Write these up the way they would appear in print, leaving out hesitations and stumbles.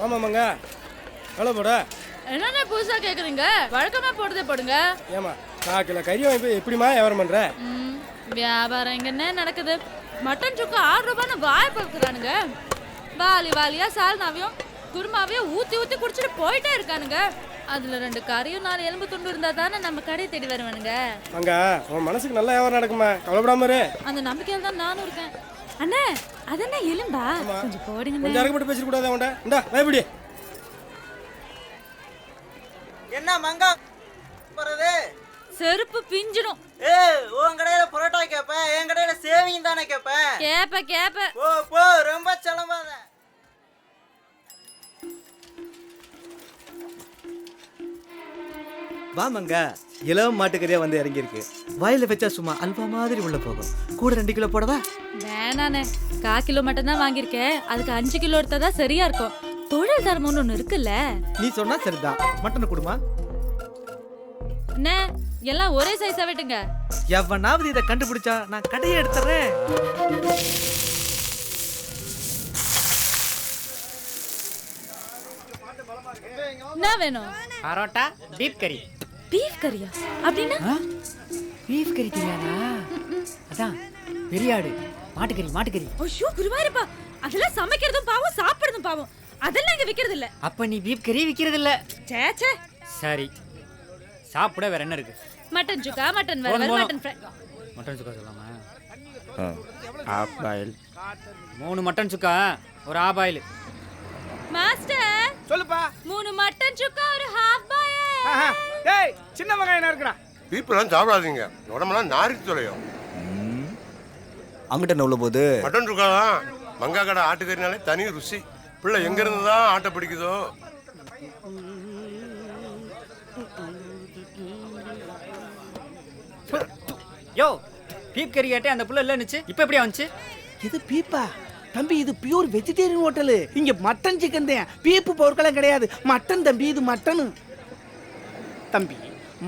ஆமாமாங்க. எவ்வளோ போட? என்னென்ன புதுசா கேக்குறீங்க? வழக்கமா போடுதே போடுங்க. ஏமா 4 கிலோ கறி வாங்கி போய் எப்படிமா வியாபாரம் பண்ற? வியாபாரம் இங்க என்ன நடக்குது? மட்டன் சுக்கா 6 ரூபான்னு வாய் பழக்கிறானுங்க. வாலி வாலியா சால்னாவையும் குருமாவையும் ஊத்தி ஊத்தி குடிச்சிட்டு போயிட்டே இருக்கானுங்க. அதுல 2 கறியும் 4 எலும்பு துண்டு இருந்தா தானே நம்ம கடையை தேடி வருவானுங்க. அங்க உன் மனசுக்கு நல்ல வியாபாரம் நடக்குமா, கவலைப்படாம இரு. அந்த நம்பிக்கையில தான் நானும் இருக்கேன். அண்ணே அது என்ன எலும்பா? கொஞ்சம் போடுங்க. கொஞ்சம் இறக்கப்பட்டு பேசிட கூடாது அவன்கிட்ட. இந்தா பயப்படி. என்ன மங்கா போறது? செருப்பு பிஞ்சிடும். உன் கடையில புரோட்டா கேப்ப, என் கடையில சேவிங் தானே கேப்ப. கேப்ப போ போ, ரொம்ப செலவாத. வாமங்க, இளம் மாட்டுக்கறியா வந்து இறங்கியிருக்கு. வாயில வச்சா சும்மா அல்வா மாதிரி உள்ள போகும். கூட 2 கிலோ போடவா? வேணாண்ணே, 1/4 கிலோ மட்டும் தான் வாங்கியிருக்கேன். அதுக்கு 5 கிலோ எடுத்தாதான் சரியா இருக்கும். தொழில் தர்மம்னு ஒண்ணு இருக்குல்ல. நீ சொன்னா சரிதான். மட்டன் கொடுமா. அண்ணே எல்லாம் ஒரே சைஸா வெட்டுங்க. எவனாவது இதை கண்டுபிடிச்சா நான் கடையை எடுத்துறேன். என்ன வேணும்? பரோட்டா பீஃப் கறி. பீஃப் கறியா? அப்படின்னா பீஃப் கறி தெரியாதா? அதான் பெரியாடு மாட்டுக்கறி. ஐயோ குருவாயிருப்பா, அதெல்லாம் சமைக்கிறதும் பாவம், சாப்பிடுறதும் பாவம். அதெல்லாம் இங்க விக்கிறது இல்ல. அப்ப நீ பீஃப் கறி விக்கிறது இல்ல? சேச்சே. சரி, சாப்பிட வேற என்ன இருக்கு? மட்டன் சுக்கா, மட்டன் வறுவல், மட்டன் ஃப்ரை. மட்டன் சுக்கா சொல்லாமா? ஆஃப் பாயில் 3 மட்டன் சுக்கா, ஒரு ஆஃப் பாயில். மாஸ்டர் சொல்லுப்பா. 3 மட்டன் சுக்கா, ஒரு ஹாஃப் பாயில். டேய் சின்ன மகன் என்ன இருக்கறா? பீப்பெல்லாம் சாப்பிடாதீங்க, உடம்பெல்லாம் நாரிச்சு தொலையும். அங்கிட்ட என்ன உள்ள போகுது? மட்டன் இருக்காதான் மங்கா கடை ஆட்டுக்கறினாலே தனி ருசி. பிள்ளை எங்க இருந்து தான் ஆட்டை பிடிக்குதோ. யோ, பீஃப் கறி கேட்டே அந்த புள்ள இல்லன்னுச்சு. இப்போ எப்படியா வந்துச்சு? இது பீப்பா தம்பி? இது பியூர் வெஜிடேரியன் ஹோட்டலு. இங்க மட்டன் சிக்கன் தான், பீப்பு பொருட்களும் கிடையாது. மட்டன் தம்பி, இது மட்டன் தம்பி.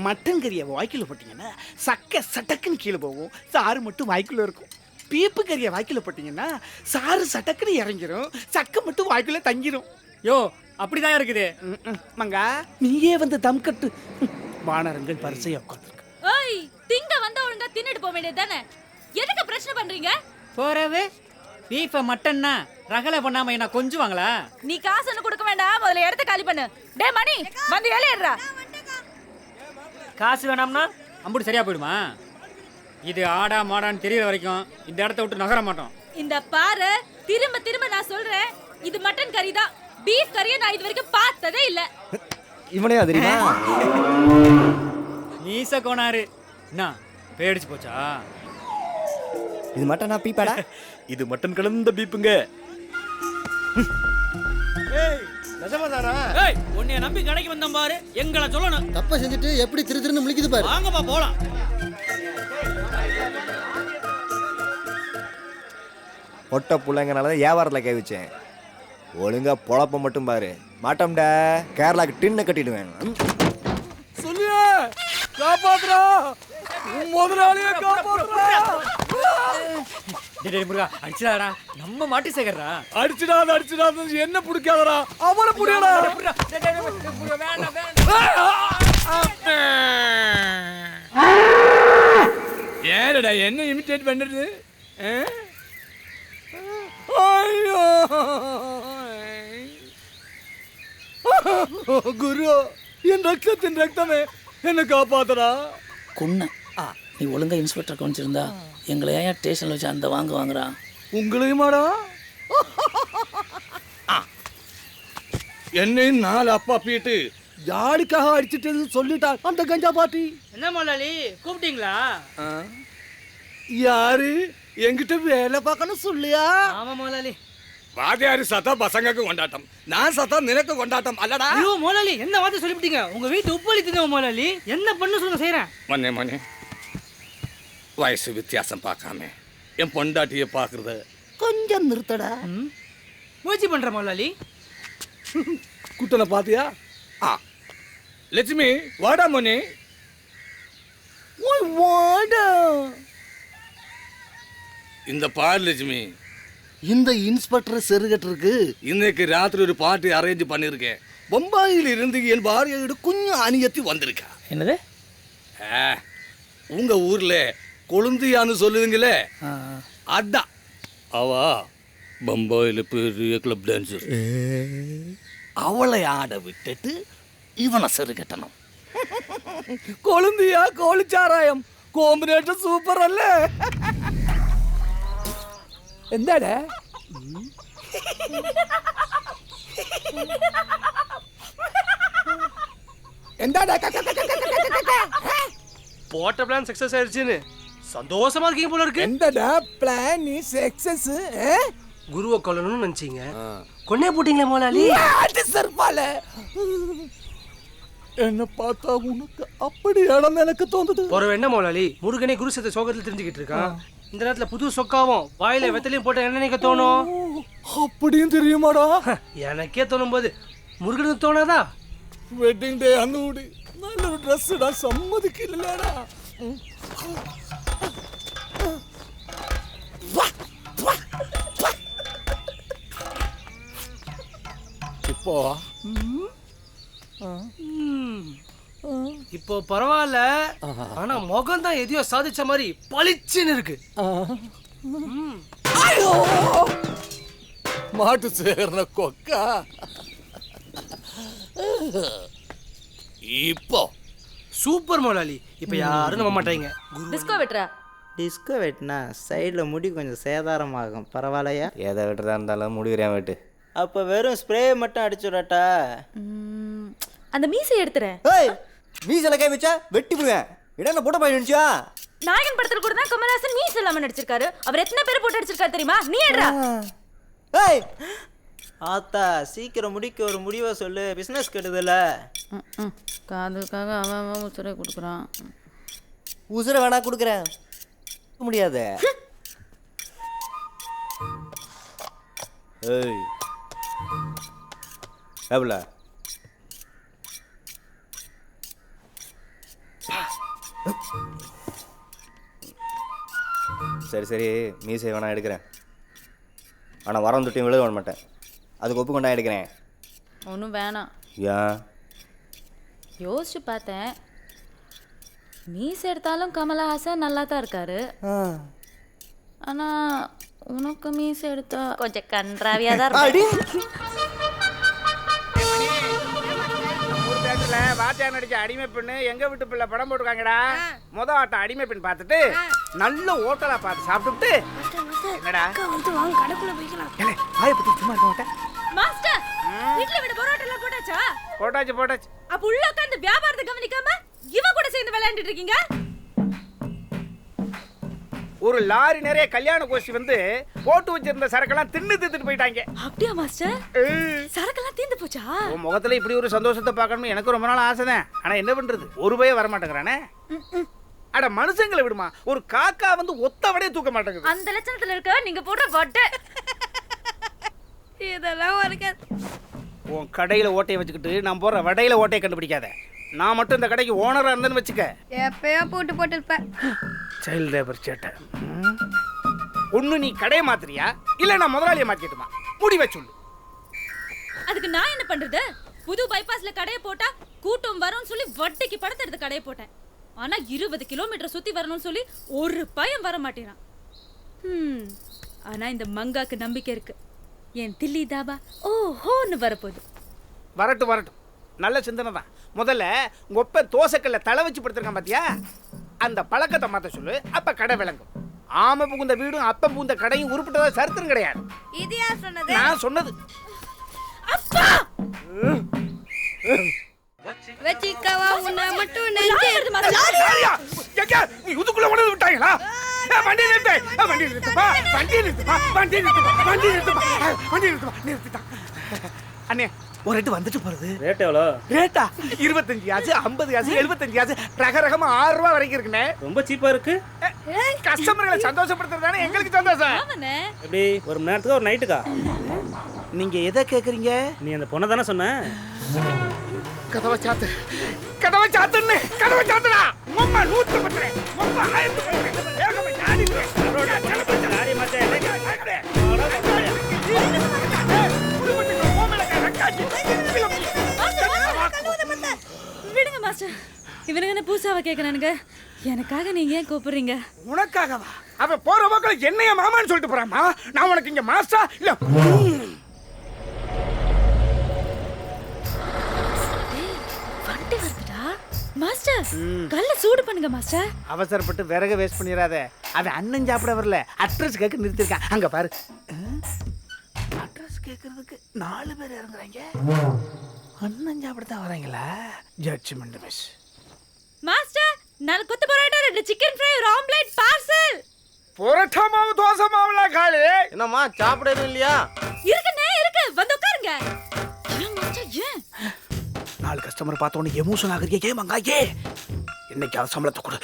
மட்டன் கறியை வாய்க்குள்ள போட்டீங்கன்னா சக்க சட்டக்குன்னு கீழே போகும், சாறு மட்டும் வாய்க்குள்ள இருக்கும். பீப்பு கறியை வாய்க்குள்ள போட்டீங்கன்னா சாறு சட்டக்குன்னு இறங்கிரும், சக்க மட்டும் வாய்க்குள்ள தங்கிரும். யோ, அப்படிதான் இருக்குது. மங்கா நீயே வந்து தம் கட்டு. வானரங்கள் வரிசையா உட்காந்துருக்கு. ஓய், திங்க வந்தா ஒழுங்கா தின்னுட்டு போக வேண்டியது தானே. எதுக்கு பிரச்சனை பண்றீங்க? போறவே பீஃப மட்டன்னா ரகலை பண்ணாம என்ன கொஞ்சுவாங்களா? நீ காசு ஒண்ணு கொடுக்க வேண்டாம், முதல்ல இடத்த காலி பண்ணு. டே மணி, வந்து ஏறிடுறா. காசு வேணாம்னா அம்புட்டு சரியா போயிடுமா? இது ஆடா மாடான்னு தெரியற வரைக்கும் இந்த இடத்த விட்டு நகர மாட்டோம். இந்த பாரு, திரும்ப திரும்ப நான் சொல்றேன், இது மட்டன் கறி தான். பீஃப் கறியை நான் இது வரைக்கும் பார்த்ததே இல்ல. இவனே தெரியுமா? நீச கோனாரு என்ன பேடிச்சு போச்சா? இது மட்டனா பீப்பாடா? இது மட்டன் கலந்த பீப்புங்க. ஏய் நிஜமாதானா? ஏய், உன்னை நம்பி கடைக்கு வந்தோம் பாரு, எங்களை சொல்லணும். தப்ப செஞ்சுட்டு எப்படி திருன்னு முழிக்குது பாரு. வாங்கப்பா போலாம். பொட்ட புள்ளைங்கனால தான் வியாபாரத்தில் கை வச்சேன். ஒழுங்கா பொழப்ப மட்டும் பாரு. மாட்டோம்டா, கேரளாக்கு டின்ன கட்டிடுவேன். சொல்லியா காப்பாத்துறா, முதலாளியே காப்பாத்துறா. டேய் முருகா, அடிச்சுடாடா, நம்ம மாட்டு சேகர்றா. அடிச்சுடாத என்ன பிடிக்காதடா, அவனை புடியடா. ஏடா என்ன இமிட்டேட் பண்றது? ஐயோ குரு, என் ரத்தத்தின் ரத்தமே, என்ன காப்பாத்துறா. குன்ன நீ ஒழுங்கா இன்ஸ்பெக்டர் கவனிச்சிருந்தா எங்களை ஏன் ஸ்டேஷன்ல வச்சு அந்த வாங்குறான்? உங்களையுமாடா? என்னையும் 4 அப்பா பீட்டு யாருக்காக அடிச்சிட்டு சொல்லிட்டா அந்த கஞ்சா பாட்டி. என்ன முதலாளி கூப்பிட்டீங்களா? யாரு என்கிட்ட வேலை பார்க்கணும் சொல்லியா? ஆமா முதலாளி. வாத்தியாரு சத்தா பசங்களுக்கு கொண்டாட்டம், நான் சத்தா நினைக்க கொண்டாட்டம் அல்லடா. ஐயோ முதலாளி, என்ன வார்த்தை சொல்லிவிட்டீங்க? உங்க வீட்டு உப்பளி திங்க முதலாளி. என்ன பண்ணு சொல்லுங்க, செய்யறேன். மண்ணே வயசு வித்தியாசம் பார்க்காம என் பொண்டாட்டியை பார்க்கறத கொஞ்சம் நிறுத்தடா. முயற்சி பண்ற முதலாளி. குட்டனை பாத்தியா? லட்சுமி வாடா மணி. வாடா. இந்த பார் லட்சுமி, இந்த இன்ஸ்பெக்டர் செருகட்டிருக்கு. இன்னைக்கு ராத்திரி ஒரு பார்ட்டி அரேஞ்ச் பண்ணியிருக்கேன். பம்பாயில் இருந்து என் பாரியோட குஞ்சு அணியத்தி வந்திருக்கா. என்னது? உங்க ஊர்ல கொழுந்தியான்னு சொல்லுவீங்களே, அதான் அவா பம்பாயில் பெரிய கிளப் டான்ஸர். அவளை ஆட விட்டுட்டு இவனை செருகட்டணும். கொழுந்தியா கோழிச்சாராயம் കോമ്പിനേഷൻ സൂപ്പർ അല്ലേ? എന്താടാ എന്താടാ போட்ட பிளான் சக்சஸ் ஆயிடுச்சுன்னு சந்தோஷமா இருக்கீங்க போல இருக்கு. എന്താടാ പ്ലാൻ നീ സക്സസ്? குருவை கொல்லணும்னு நினைச்சீங்க, கொன்னே போட்டீங்களே முதலாளி. செருப்பாலே என்ன பார்த்தா உனக்கு அப்படியானு எனக்கு தோணுது. ஒரு என்ன முதலாளி, முருகனே குரு சத்த சோகத்தில் தெரிஞ்சுக்கிட்டு இருக்கான். இந்த நேரத்துல புது சொக்காவும் வாயில வெத்தலையும் போட்ட என்ன நினைக்க தோணும்? அப்படியும் தெரியுமாடா? எனக்கே தோணும் போது முருகனுக்கு தோணாதா? வெட்டிங் டே அன்னூடி നല്ലൊരു ഡ്രസ് ഇടാൻ സമ്മതിക്കില്ലടാ. இப்போ இப்போ பரவாயில்ல, ஆனா முகம் தான் எதையோ சாதிச்ச மாதிரி பளிச்சுன்னு இருக்கு. ஐயோ மாட்டு சேர்ன கொக்கா. இப்போ சூப்பர் முதலாளி, இப்போ யாரும் நம்ப மாட்டாங்க. டிஸ்கோ வெட்றா. டிஸ்கோ வெட்டினா சைடில் முடி கொஞ்சம் சேதாரமாகும், பரவாயில்லையா? எதை விட்டுறதா இருந்தாலும் முடிகிறேன் வெட்டு. அப்போ வெறும் ஸ்ப்ரே மட்டும் அடிச்சு விடட்டா? அந்த மீசை எடுத்துறேன். ஏய் மீசல கை வச்சா வெட்டி போடுவேன். இடம் போட்ட போய் நினைச்சா? நாயகன் படத்துல கூட தான் கமல்ஹாசன் மீசை இல்லாம நடிச்சிருக்காரு. அவர் எத்தனை பேர் போட்டு அடிச்சிருக்காரு தெரியுமா? நீ எடுறா. ஏய் ஆத்தா சீக்கிரம் முடிக்க ஒரு முடிவை சொல்லு, பிஸ்னஸ் கெடுதல. காதுக்காக அவன் உசுரை கொடுக்குறான். உசுரை வேணா கொடுக்குறேன், முடியாது. ஏய் எவ்வளோ சரி சரி மீசை வேணா எடுக்கிறேன், ஆனால் வரம் தொட்டியும் விழுக விட மாட்டேன். அதுக்கு ஒப்பு கொண்டா எடுக்கிறேன். ஒன்றும் வேணாம். ஏன்? யோசிச்சு பார்த்தேன், மீசை எடுத்தாலும் கமலஹாசன் நல்லா தான் இருக்காரு. ஆனால் உனக்கு மீசை எடுத்தா கொஞ்சம் கன்றாவியாக தான் இருக்கு. வாத்தியா நடிச்ச அடிமை பெண்ணு எங்க வீட்டு பிள்ளை படம் போட்டுருக்காங்கடா. மொதல் ஆட்டம் அடிமை பெண் பார்த்துட்டு நல்ல ஹோட்டலா பார்த்து சாப்பிட்டுட்டு என்னடா மாஸ்டர், வீட்ல விட பரோட்டா போட்டாச்சா? போட்டாச்சு. அப்ப உள்ள உட்கார்ந்து வியாபாரத்தை கவனிக்காம இவ கூட சேர்ந்து விளையாண்டுட்டு இருக்கீங்க. ஒரு லாரி நிறைய கல்யாண கோஷ்டி வந்து போட்டு வச்சிருந்த சரக்கெல்லாம் தின்னுட்டு போயிட்டாங்க. அப்படியா மாஸ்டர்? சரக்கெல்லாம் தீந்து போச்சா? உன் முகத்துல இப்படி ஒரு சந்தோஷத்தை பார்க்கணும்னு எனக்கு ரொம்ப நாள் ஆசை தான். ஆனா என்ன பண்றது, ஒரு பய வர மாட்டேங்கிறானே. அட மனுஷங்களை விடுமா, ஒரு காக்கா வந்து ஒத்த வடையை தூக்க மாட்டேங்குது. அந்த லட்சணத்துல இருக்க நீங்க போடுற வட்டை இதெல்லாம் இருக்காது. உன் கடையில ஓட்டையை வச்சுக்கிட்டு நான் போற வடையில ஓட்டையை கண்டுபிடிக்காத. நான் மட்டும் இந்த கடைக்கு ஓனரா இருந்தேன்னு வச்சுக்க, எப்பயோ போட்டு இருப்பேன். சைல்ட் லேபர் சேட்டை. ஒண்ணு நீ கடையை மாத்துறியா இல்ல நான் முதலாளியை மாத்திட்டுமா? முடிவை சொல்லு. அதுக்கு நான் என்ன பண்றது? புது பைபாஸ்ல கடையை போட்டா கூட்டம் வரும்னு சொல்லி வட்டிக்கு படத்தை எடுத்து கடையை போட்டேன். ஆனா 20 கிலோமீட்டர் சுத்தி வரணும்னு சொல்லி ஒரு பயம் வர மாட்டேறான். ஆனா இந்த மங்காக்கு நம்பிக்கை இருக்கு. என் தில்லி தாபா ஓஹோன்னு வரப்போகுது. வரட்டும், நல்ல சிந்தனை தான். முதல்ல உங்க ஒப்ப தோசைக்கல்ல தலை வச்சு படுத்திருக்கான் பாத்தியா, அந்த பழக்கத்தை மாத்த சொல்லு, அப்ப கடை விளங்கும். ஆமை புகுந்த வீடும் அப்ப புகுந்த கடையும் உருப்பிட்டதா சரித்திரம் கிடையாது. இது யார் சொன்னது? நான் சொன்னது. அப்பா வெச்சிக்கவா உன்னை மட்டும் நெஞ்சே எடுத்து யாரியா எங்க நீ உதுக்குள்ள கொண்டு விட்டாங்களா? வண்டி நிறுத்து. அண்ணே ஒரு ரேட்டு வந்துட்டு போறது. ரேட் எவ்வளோ? ரேட்டா 25 ஆச்சு, 50 ஆச்சு, 75 ஆச்சு, ரகரகமா 6 ரூபா வரைக்கும் இருக்குண்ணே. ரொம்ப சீப்பா இருக்கு. கஸ்டமர்களை சந்தோஷப்படுத்துறதானே எங்களுக்கு சந்தோஷம். எப்படி ஒரு மணி நேரத்துக்கு ஒரு நைட்டுக்கா? நீங்க எதை கேக்குறீங்க? நீ அந்த பொண்ணை தானே சொன்ன? கதவை சாத்துன்னு கதவை சாத்துடா. உம்மா 110 உம்மா 1000 வேகமா யாடி மூசாவை கேட்குறானுங்க. எனக்காக நீங்க ஏன் கூப்பிடுறீங்க? உனக்காகவா? அவ போற போக்கில் என்னைய மாமான்னு சொல்லிட்டு போறாமா. நான் உனக்கு இங்க மாஸ்டா இல்ல. வண்டி வருதுடா மாஸ்டர். கல்ல சூடு பண்ணுங்க மாஸ்டர். அவசரப்பட்டு விறகு வேஸ்ட் பண்ணிடாத. அவன் அண்ணன் சாப்பிட வரல, அட்ரஸ் கேட்க நிறுத்திருக்கான். அங்க பாரு. அட்ரஸ் கேட்கறதுக்கு 4 பேர் இறங்குறாங்க. அண்ணன் சாப்பிட தான் வராங்களா? Judgement miss. மாஸ்டர் 4 கொத்து பரோட்டா, 2 சிக்கன் ஃப்ரை, ஒரு ஆம்லெட் பார்சல். பரோட்டா மாவு தோசை மாவுலாம் காலி. என்னம்மா சாப்பிட எதுவும் இல்லையா? இருக்குண்ணே இருக்கு, வந்து உட்காருங்க. ஏன் மாஸ்டர் ஏன்? 4 கஸ்டமர் பார்த்த உடனே எமோஷன் ஆகுறீங்க. ஏன் மங்கா ஏ? இன்னைக்கு சம்பளத்தை கொடு.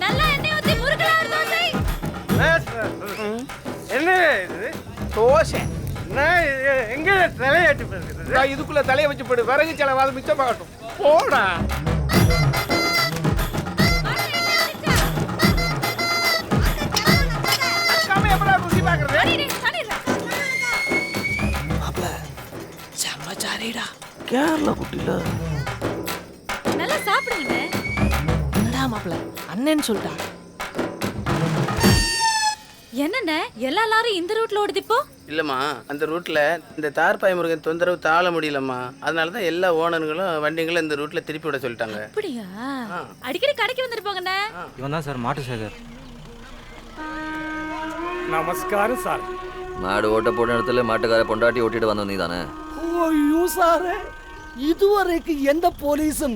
நல்லா எண்ணெய் ஊத்தி முறுக்குல ஒரு தோசை. என்ன இது? தோசை. எங்க தலையாட்டி போகுது? இதுக்குள்ள தலையை வச்சு போடு. விறகு செலவாது மிச்சமாகட்டும். போடா. கேரளா குட்டில நல்லா சாப்பிடுங்க. என்னடா மாப்பிள்ள அண்ணன்னு சொல்லிட்டா. என்னண்ணே எல்லா லாரும் இந்த ரூட்ல ஓடுது இப்போ? இல்லைம்மா, அந்த ரூட்டில் இந்த தார்பாய் முருகன் தொந்தரவு தாழ முடியலம்மா. அதனால தான் எல்லா ஓனர்களும் வண்டிங்களும் இந்த ரூட்டில் திருப்பி விட சொல்லிட்டாங்க. அப்படியா? அடிக்கடி கடைக்கு வந்துட்டு போங்கண்ணே. இவன் தான் சார் மாட்டு சேகர். நமஸ்காரம் சார். மாடு ஓட்ட போன இடத்துல மாட்டுக்கார பொண்டாட்டி ஓட்டிட்டு வந்தோம் நீ தானே? ஐயோ சாரே, இதுவரைக்கும் எந்த போலீஸும்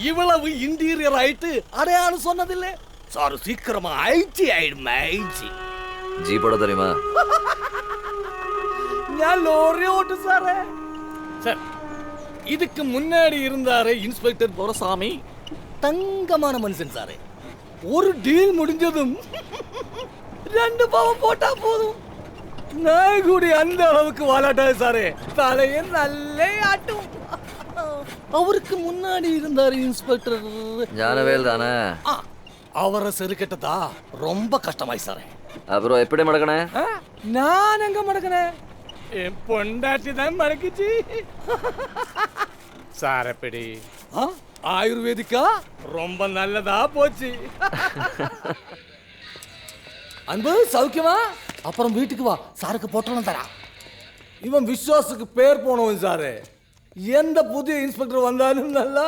இவ்வளவு இன்டீரியர் ஆயிட்டு அடையாளம் சொன்னதில்லை சார். சீக்கிரமா ஆயிடுமே ஆயிடுச்சு. ஜீப்போட தெரியுமா? நான் லோரி ஓட்டு சார். சார், இதுக்கு முன்னாடி இருந்தாரு இன்ஸ்பெக்டர் பொரசாமி. தங்கமான மனுஷன் சார். ஒரு டீல் முடிஞ்சதும் 2 பாவம் போட்டா போதும். நாய்குடி அந்த அளவுக்கு வாலாட்டாது சாரு. தலையை நல்ல ஆட்டும். அவருக்கு முன்னாடி இருந்தாரு இன்ஸ்பெக்டர் ஞானவேல் தானே? அவரை செருக்கட்டதா ரொம்ப கஷ்டமாய் சார். அப்புறம் எப்படி மடக்கணே? நான் எங்க மடக்கினேன்? என் பொண்டாட்டி தான் மடக்குச்சு சார். எப்படி ஆயுர்வேதிக்கா ரொம்ப நல்லதா போச்சு. அன்பு சௌக்கியமா? அப்புறம் வீட்டுக்கு வா, சாருக்கு போட்டோம் தரா. இவன் விஸ்வாசுக்கு பேர் போனவன் சாரு. எந்த புதிய இன்ஸ்பெக்டர் வந்தாலும் நல்லா.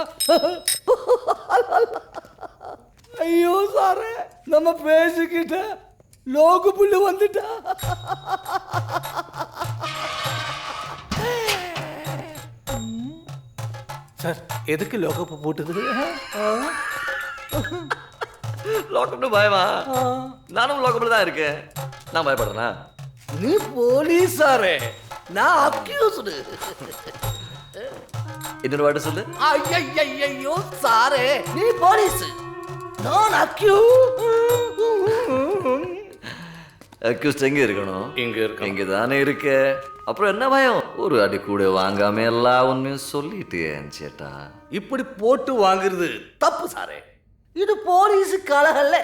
ஐயோ சாரு, நம்ம பேசிக்கிட்ட லோகு புள்ளி வந்துட்டா. சார், எதுக்கு லோகப்பு போட்டது? லோக்கப்னு பயமா? நானும் லோக்கப்ல தான் இருக்கேன். நான் பயப்படுறேனா? நீ போலீஸ் சாரே, நான் அக்யூஸ்டு. இன்னொரு வாட்டி சொல்லு. ஐயோ சாரே, நீ போலீஸ், நான் அக்யூஸ்ட் எங்க இருக்கணும்? இங்க இருக்கு. இங்க தானே இருக்க. அப்புறம் என்ன பயம்? ஒரு அடி கூட வாங்காம எல்லாம் உண்மையும் சொல்லிட்டேன் சேட்டா. இப்படி போட்டு வாங்குறது தப்பு சாரே. இது போலீஸ் கலகல்ல.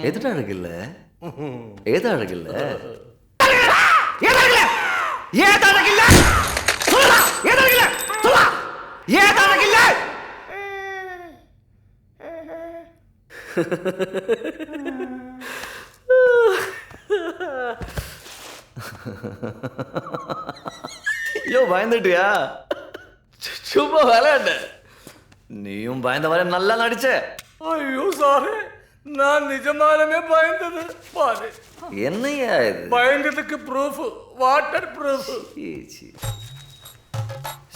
எதுட அழகில்ல? ஏது அழகில்ல? ஐயோ, பயந்துட்டியா? சும்மா விளையாண்ட. நீயும் பயந்த வர நல்லா நடிச்ச. ஐயோ சாரே, நான் நிஜமாலுமே பயந்தது பாரு. என்னையா இது? பயந்ததுக்கு ப்ரூஃப், வாட்டர் ப்ரூஃப்.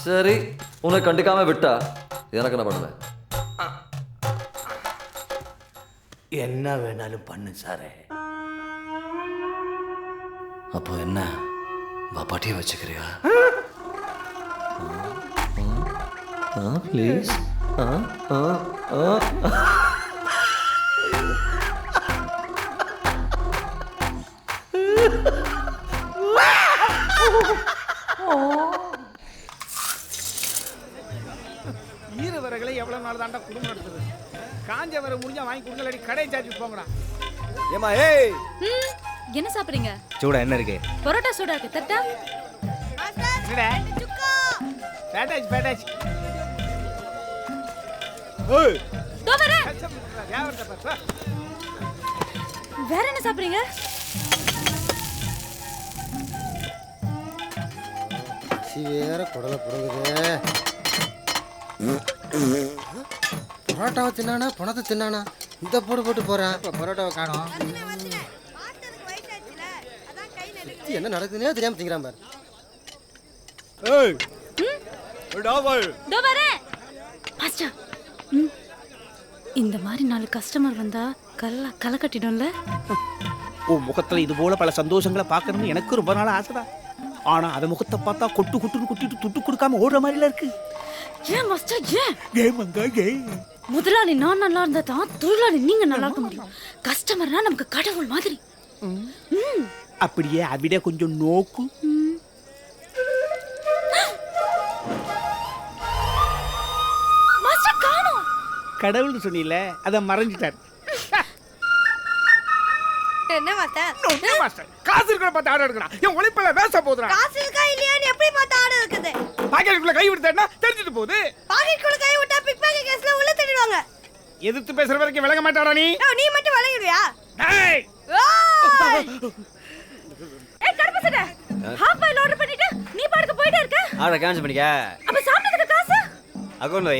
சரி, உன்னை கண்டிக்காம விட்டா எனக்கு என்ன பண்ணுவேன்? என்ன வேணாலும் பண்ணு சாரே. அப்போ என்ன, பாட்டியை வச்சுக்கிறியா? ப்ளீஸ். ஈரவர்களை எவ்வளவு நாள் தாண்டா குடும்பம் நடத்துறது? காஞ்ச வர முடிஞ்சா வாங்கி கொடுங்கலடி, கடை சார்ஜ் போங்கடா. ஏமா ஏய் ம், என்ன சாப்பிடுறீங்க? சூடா என்ன இருக்கு? பரோட்டா சூடா இருக்கு, தட்டா? பேட்டாச். ஏய் தோ வரேன். வியாபாரத்தை பாரு. வேற என்ன சாப்பிடுறீங்க? வேற குடலை புடுங்குது. பரோட்டாவை தின்னானா பணத்தை தின்னானா? இந்த போட்டு போறேன். இப்போ பரோட்டாவை காணோம். என்ன நடக்குதுன்னே தெரியாம திங்கிறான் பாரு. ஏய் டபுள் தோ வரேன். மாஸ்டர். ம். இந்த மாதிரி 4 கஸ்டமர் வந்தா களை கட்டிடும்ல? உன் முகத்துல இது போல பல சந்தோஷங்களை பார்க்கணும்னு எனக்கு ரொம்ப நாள் ஆசைதான். ஆனா அத முகத்தை பார்த்தா கொட்டுன்னு கொட்டிட்டு துட்டு கொடுக்காம ஓடுற மாதிரில இருக்கு. ஏன் மாஸ்டர் ஏன்? கேமங்க கேம். முதலாளி நான் நல்லா இருந்தா தான் தொழிலாளி நீங்க நல்லா இருக்க முடியும். கஸ்டமர்னா நமக்கு கடவுள் மாதிரி. அப்படியே அவிட கொஞ்சம் நோக்கு. மாஸ்டர் காணோம். கடவுள்னு சொன்னீல அத மறைஞ்சிட்டார். என்ன மாஸ்டர்? No master. காசு இருக்கிற பார்த்து ஆர்டர் எடுக்கணும். என் உழைப்புல வேஸ்டா போதுடா. காசு இருக்கா இல்லையான்னு எப்படி பார்த்து ஆர்டர் இருக்குது? பாக்கெட்டுக்குள்ள கை விடுறேன்னா தெரிஞ்சிட்டு போகுது. பாக்கெட்டுக்குள்ள கை விட்டா பிக் பாக்கெட் கேஸ்ல உள்ள தள்ளிடுவாங்க. எதிர்த்து பேசுற வரைக்கும் விலக மாட்டாடா நீ. நீ மட்டும் விலகிடுவியா? டேய் ஏய் கருப்பசட. ஹாஃப் பாயில் ஆர்டர் பண்ணிட்டு நீ பாட்டுக்கு போயிட்டே இருக்க. ஆர்டர் கேன்சல் பண்ணிக்க. அப்ப சாப்பிட்டதுக்கு காசு? அக்கவுண்ட்ல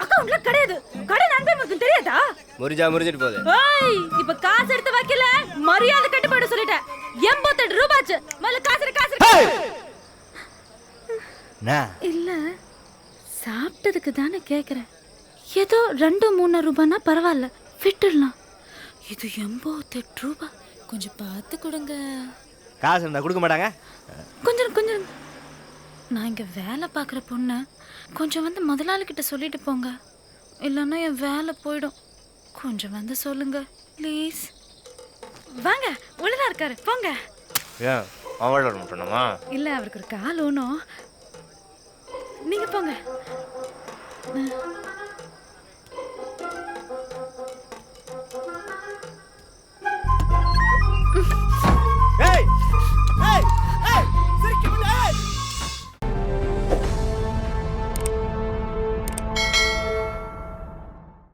அக்கவுண்ட்ல கிடையாது. கடை நம்பி உங்களுக்கு தெரியாதா? முறிஞ்சிட்டு போகுது. ஏய் இப்ப காசு எடுத்து வைக்கல மரியாதை கட்டு போட சொல்லிட்டேன். 88 ரூபாய். முதல்ல காசு. இல்ல சாப்பிட்டதுக்கு தானே கேக்குறேன். ஏதோ 2-3 ரூபாய்னா பரவாயில்ல, விட்டுடலாம். இது 88 ரூபாய். கொஞ்சம் பார்த்து கொடுங்க. காசு இருந்தா கொடுக்க மாட்டாங்க. கொஞ்சம் நான் இங்க வேலை பார்க்குற பொண்ணு. கொஞ்சம் வந்து முதலாளி கிட்ட சொல்லிட்டு போங்க, இல்லைன்னா என் வேலை போயிடும். கொஞ்சம் வந்து சொல்லுங்க ப்ளீஸ். வாங்க, உள்ளதா இருக்காரு, போங்க. ஏன் ஆர்டர் பண்ணணுமா? இல்ல அவருக்கு ஒரு கால் ஊனும். நீங்க போங்க.